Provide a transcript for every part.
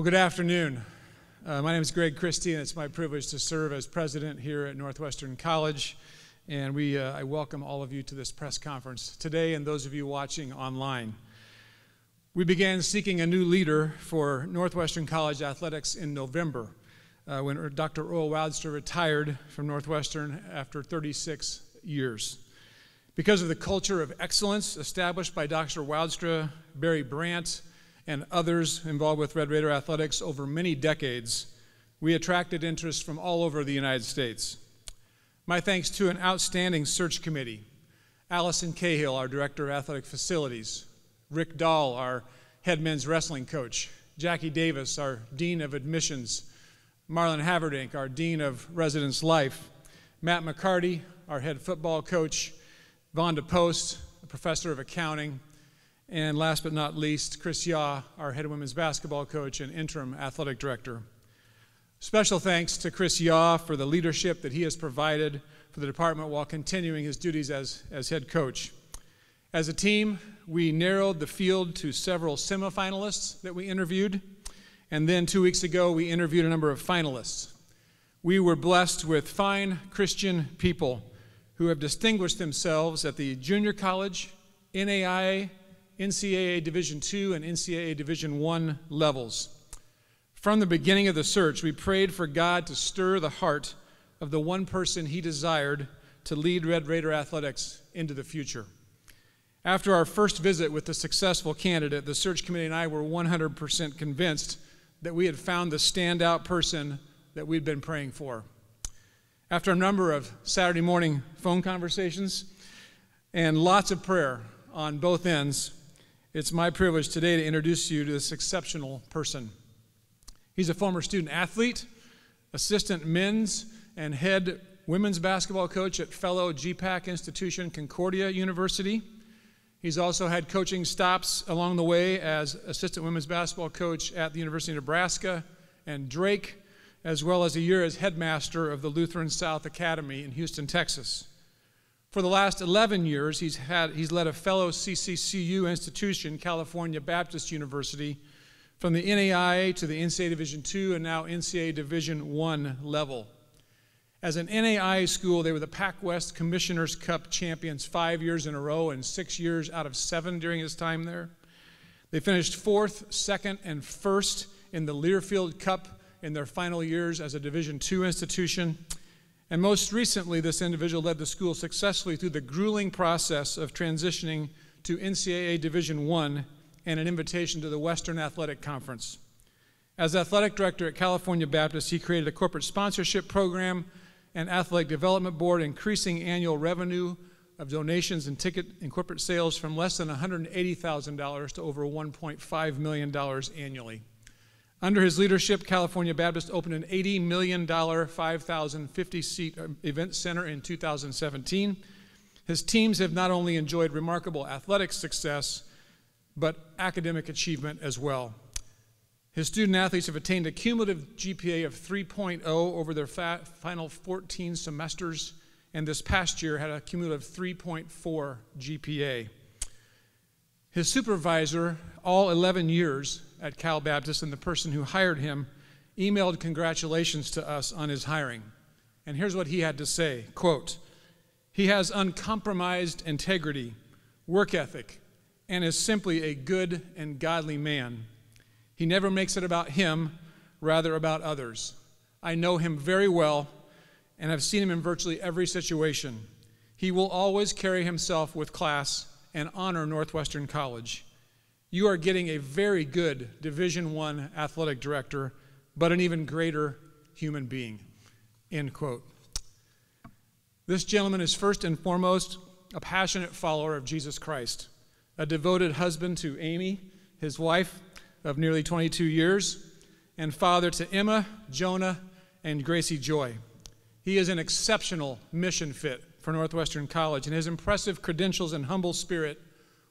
Well, good afternoon. My name is Greg Christie, and it's my privilege to serve as president here at Northwestern College. And I welcome all of you to this press conference today and those of you watching online. We began seeking a new leader for Northwestern College athletics in November when Dr. Earl Woudstra retired from Northwestern after 36 years. Because of the culture of excellence established by Dr. Woudstra, Barry Brandt, and others involved with Red Raider athletics over many decades, we attracted interest from all over the United States. My thanks to an outstanding search committee: Allison Cahill, our Director of Athletic Facilities; Rick Dahl, our head men's wrestling coach; Jackie Davis, our Dean of Admissions; Marlon Haverdink, our Dean of Residence Life; Matt McCarty, our head football coach; Vonda Post, a professor of accounting; and last but not least, Chris Yaw, our head women's basketball coach and interim athletic director. Special thanks to Chris Yaw for the leadership that he has provided for the department while continuing his duties as head coach. As a team, we narrowed the field to several semifinalists that we interviewed, and then 2 weeks ago, we interviewed a number of finalists. We were blessed with fine Christian people who have distinguished themselves at the junior college, NAIA, NCAA Division II, and NCAA Division I levels. From the beginning of the search, we prayed for God to stir the heart of the one person he desired to lead Red Raider athletics into the future. After our first visit with the successful candidate, the search committee and I were 100% convinced that we had found the standout person that we'd been praying for. After a number of Saturday morning phone conversations and lots of prayer on both ends, it's my privilege today to introduce you to this exceptional person. He's a former student athlete, assistant men's and head women's basketball coach at fellow GPAC institution Concordia University. He's also had coaching stops along the way as assistant women's basketball coach at the University of Nebraska and Drake, as well as a year as headmaster of the Lutheran South Academy in Houston, Texas. For the last 11 years, he's led a fellow CCCU institution, California Baptist University, from the NAIA to the NCAA Division II and now NCAA Division I level. As an NAIA school, they were the Pac-West Commissioner's Cup champions 5 years in a row and 6 years out of 7 during his time there. They finished 4th, 2nd, and 1st in the Learfield Cup in their final years as a Division II institution. And most recently, this individual led the school successfully through the grueling process of transitioning to NCAA Division I and an invitation to the Western Athletic Conference. As athletic director at California Baptist, he created a corporate sponsorship program and athletic development board, increasing annual revenue of donations and ticket and corporate sales from less than $180,000 to over $1.5 million annually. Under his leadership, California Baptist opened an $80 million, 5,050-seat event center in 2017. His teams have not only enjoyed remarkable athletic success, but academic achievement as well. His student athletes have attained a cumulative GPA of 3.0 over their final 14 semesters, and this past year had a cumulative 3.4 GPA. His supervisor, all 11 years at Cal Baptist, and the person who hired him, emailed congratulations to us on his hiring. And here's what he had to say, quote, "He has uncompromised integrity, work ethic, and is simply a good and godly man. He never makes it about him, rather about others. I know him very well and have seen him in virtually every situation. He will always carry himself with class and honor Northwestern College. You are getting a very good Division I athletic director, but an even greater human being," end quote. This gentleman is first and foremost a passionate follower of Jesus Christ, a devoted husband to Amy, his wife of nearly 22 years, and father to Emma, Jonah, and Gracie Joy. He is an exceptional mission fit for Northwestern College, and his impressive credentials and humble spirit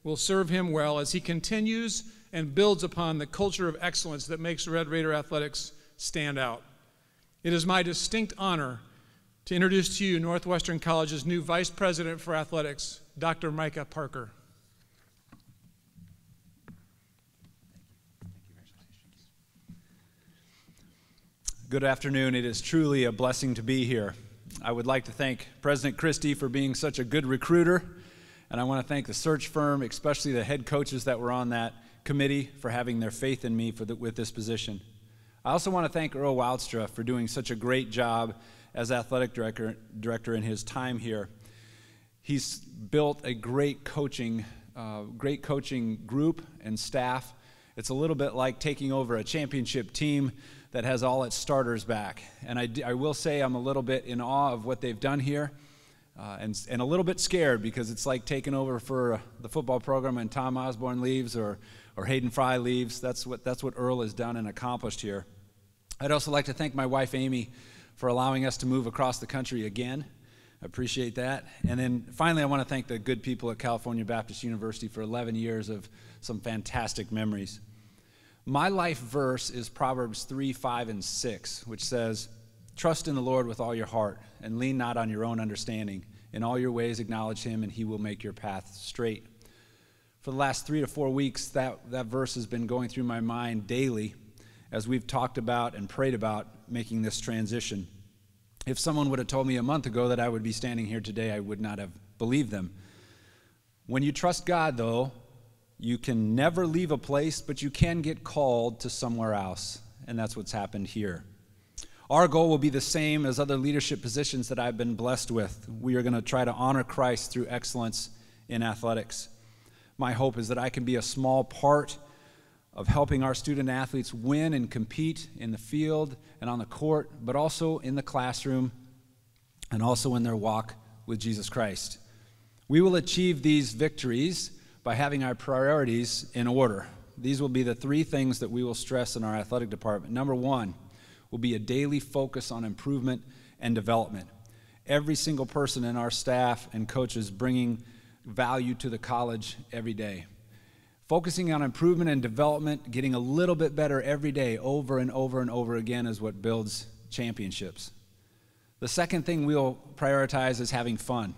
will serve him well as he continues and builds upon the culture of excellence that makes Red Raider athletics stand out. It is my distinct honor to introduce to you Northwestern College's new Vice President for Athletics, Dr. Micah Parker. Good afternoon. It is truly a blessing to be here. I would like to thank President Christie for being such a good recruiter, and I want to thank the search firm, especially the head coaches that were on that committee, for having their faith in me with this position. I also want to thank Earl Wildstra for doing such a great job as athletic director in his time here. He's built a great coaching group and staff. It's a little bit like taking over a championship team that has all its starters back. And I will say I'm a little bit in awe of what they've done here, and a little bit scared, because it's like taking over for the football program when Tom Osborne leaves or Hayden Fry leaves. That's what Earl has done and accomplished here. I'd also like to thank my wife Amy for allowing us to move across the country again. I appreciate that. And then finally, I want to thank the good people at California Baptist University for 11 years of some fantastic memories. My life verse is Proverbs 3, 5, and 6, which says, "Trust in the Lord with all your heart, and lean not on your own understanding. In all your ways acknowledge him, and he will make your path straight." For the last 3 to 4 weeks, that verse has been going through my mind daily as we've talked about and prayed about making this transition. If someone would have told me a month ago that I would be standing here today, I would not have believed them. When you trust God, though, you can never leave a place, but you can get called to somewhere else, and that's what's happened here. Our goal will be the same as other leadership positions that I've been blessed with. We are going to try to honor Christ through excellence in athletics. My hope is that I can be a small part of helping our student athletes win and compete in the field and on the court, but also in the classroom and also in their walk with Jesus Christ. We will achieve these victories by having our priorities in order. These will be the 3 things that we will stress in our athletic department. Number 1 will be a daily focus on improvement and development. Every single person in our staff and coaches bringing value to the college every day. Focusing on improvement and development, getting a little bit better every day, over and over and over again, is what builds championships. The second thing we'll prioritize is having fun.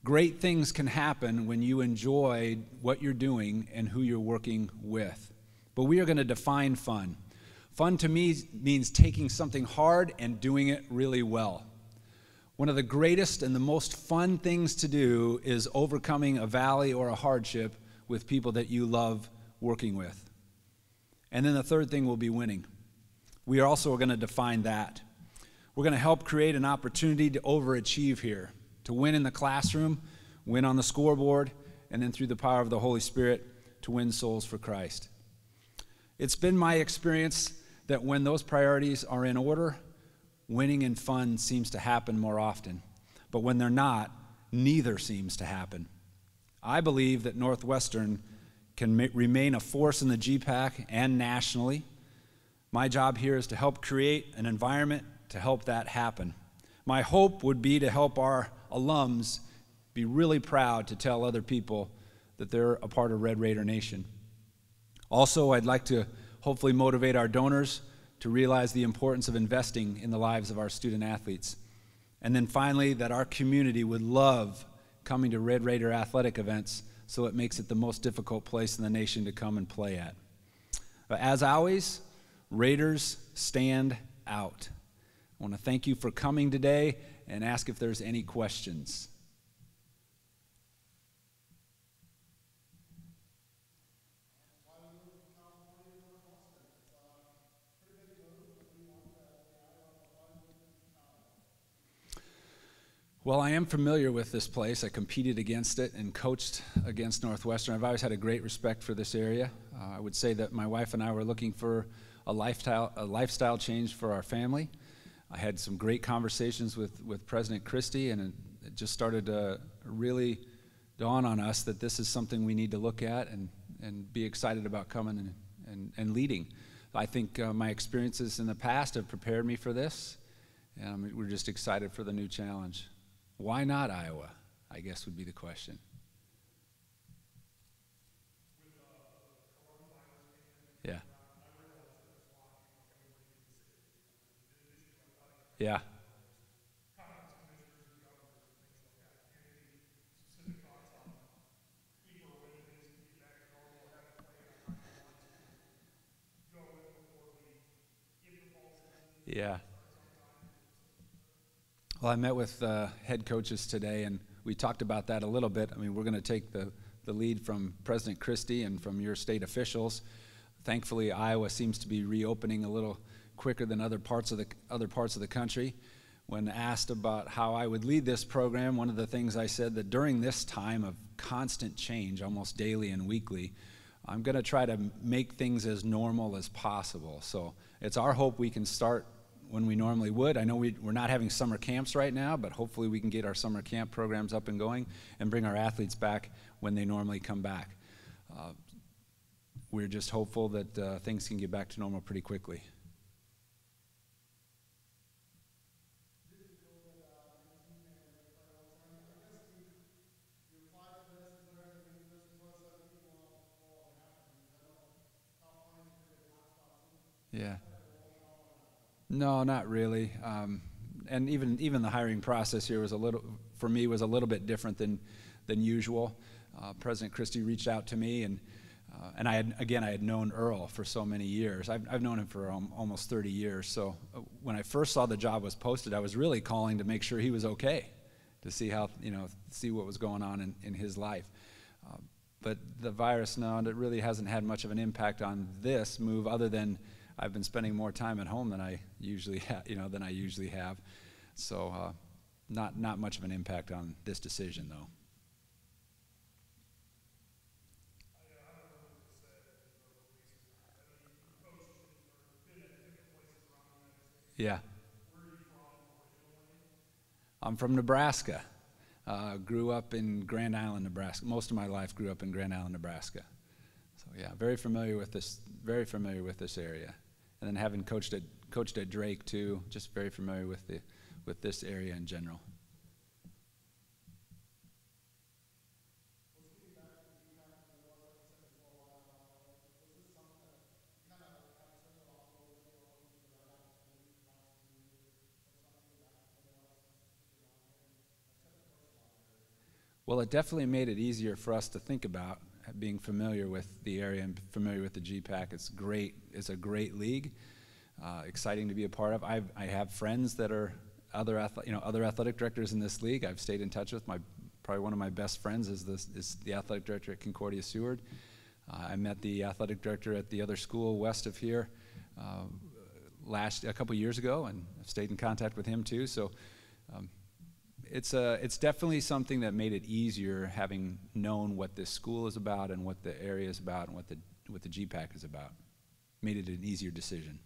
Great things can happen when you enjoy what you're doing and who you're working with. But we are going to define fun. Fun to me means taking something hard and doing it really well. One of the greatest and the most fun things to do is overcoming a valley or a hardship with people that you love working with. And then the third thing will be winning. We are also going to define that. We're going to help create an opportunity to overachieve here, to win in the classroom, win on the scoreboard, and then through the power of the Holy Spirit to win souls for Christ. It's been my experience that when those priorities are in order, winning and fun seems to happen more often. But when they're not, neither seems to happen. I believe that Northwestern can remain a force in the GPAC and nationally. My job here is to help create an environment to help that happen. My hope would be to help our alums be really proud to tell other people that they're a part of Red Raider Nation. Also, I'd like to hopefully motivate our donors to realize the importance of investing in the lives of our student athletes. And then finally, that our community would love coming to Red Raider athletic events, so it makes it the most difficult place in the nation to come and play at. But as always, Raiders stand out. I want to thank you for coming today and ask if there's any questions. Well, I am familiar with this place. I competed against it and coached against Northwestern. I've always had a great respect for this area. I would say that my wife and I were looking for a lifestyle change for our family. I had some great conversations with President Christie, and it just started to really dawn on us that this is something we need to look at and be excited about coming and leading. I think my experiences in the past have prepared me for this, and we're just excited for the new challenge. Why not Iowa, I guess would be the question. Yeah. Yeah. Yeah. Well, I met with head coaches today, and we talked about that a little bit. I mean, we're going to take the lead from President Christie and from your state officials. Thankfully, Iowa seems to be reopening a little quicker than other parts of the country. When asked about how I would lead this program, one of the things I said that during this time of constant change, almost daily and weekly, I'm going to try to make things as normal as possible. So it's our hope we can start when we normally would. I know we're not having summer camps right now, but hopefully we can get our summer camp programs up and going and bring our athletes back when they normally come back. We're just hopeful that things can get back to normal pretty quickly. Yeah. No, not really. And even the hiring process here was for me, was a little bit different than usual. President Christie reached out to me, and I had known Earl for so many years. I've known him for almost 30 years. So when I first saw the job was posted, I was really calling to make sure he was okay, to see see what was going on in his life. But the virus, no, it really hasn't had much of an impact on this move, other than I've been spending more time at home than I usually have. So not much of an impact on this decision, though. Yeah. Where are you from originally? I'm from Nebraska. Grew up in Grand Island, Nebraska. Most of my life grew up in Grand Island, Nebraska. So yeah, very familiar with this area. And then having coached at Drake too, just very familiar with this area in general. Well, it definitely made it easier for us to think about being familiar with the area and familiar with the GPAC. It's great. It's a great league. Exciting to be a part of. I have friends that are other athletic directors in this league. I've stayed in touch with. Probably one of my best friends is the athletic director at Concordia Seward. I met the athletic director at the other school west of here a couple years ago, and I've stayed in contact with him too. So. It's definitely something that made it easier, having known what this school is about and what the area is about and what the GPAC is about. Made it an easier decision.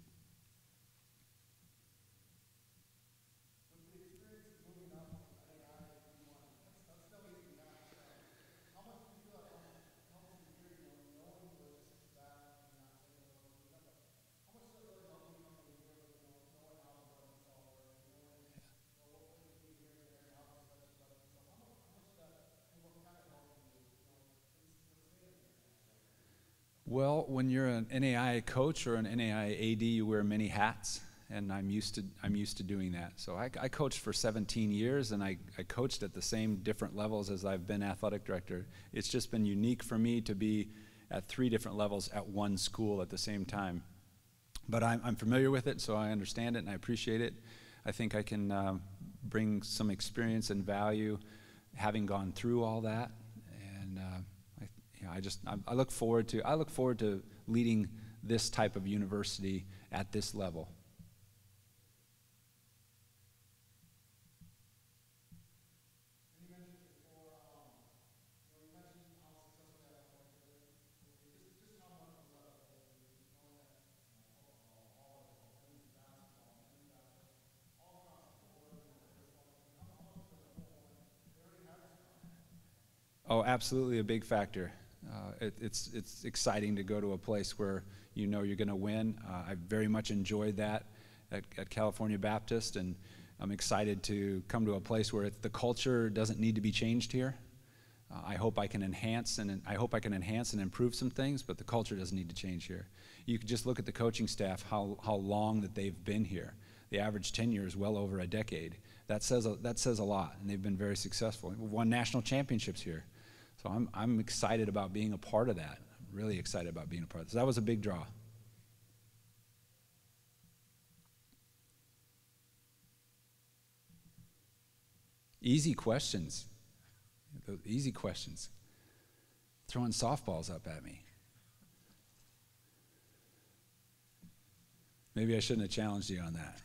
Well, when you're an NAI coach or an NAI AD, you wear many hats, and I'm used to doing that. So I coached for 17 years, and I coached at the same different levels as I've been athletic director. It's just been unique for me to be at 3 different levels at one school at the same time. But I'm familiar with it, so I understand it and I appreciate it. I think I can bring some experience and value, having gone through all that, and I look forward to leading this type of university at this level. Oh, absolutely a big factor. It's exciting to go to a place where you know you're going to win. I very much enjoyed that at California Baptist, and I'm excited to come to a place where the culture doesn't need to be changed here. I hope I can enhance and improve some things, but the culture doesn't need to change here. You can just look at the coaching staff, how long that they've been here. The average tenure is well over a decade. That says a lot, and they've been very successful. We've won national championships here. So I'm excited about being a part of that. I'm really excited about being a part of this. That was a big draw. Easy questions. Those easy questions. Throwing softballs up at me. Maybe I shouldn't have challenged you on that.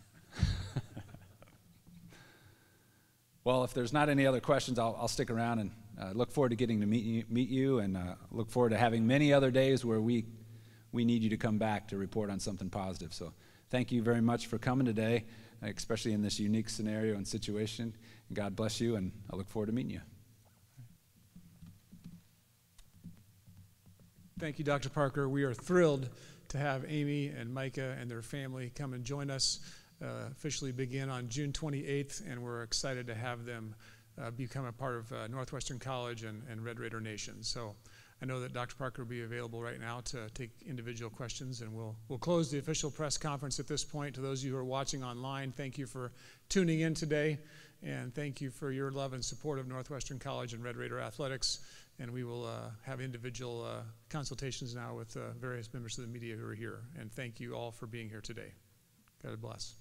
Well, if there's not any other questions, I'll stick around and look forward to getting to meet you and look forward to having many other days where we need you to come back to report on something positive. So thank you very much for coming today, especially in this unique scenario and situation. God bless you, and I look forward to meeting you. Thank you, Dr. Parker. We are thrilled to have Amy and Micah and their family come and join us, officially begin on June 28th, and we're excited to have them become a part of Northwestern College and Red Raider Nation. So I know that Dr. Parker will be available right now to take individual questions, and we'll close the official press conference at this point. To those of you who are watching online, thank you for tuning in today, and thank you for your love and support of Northwestern College and Red Raider athletics. And we will have individual consultations now with various members of the media who are here. And thank you all for being here today. God bless.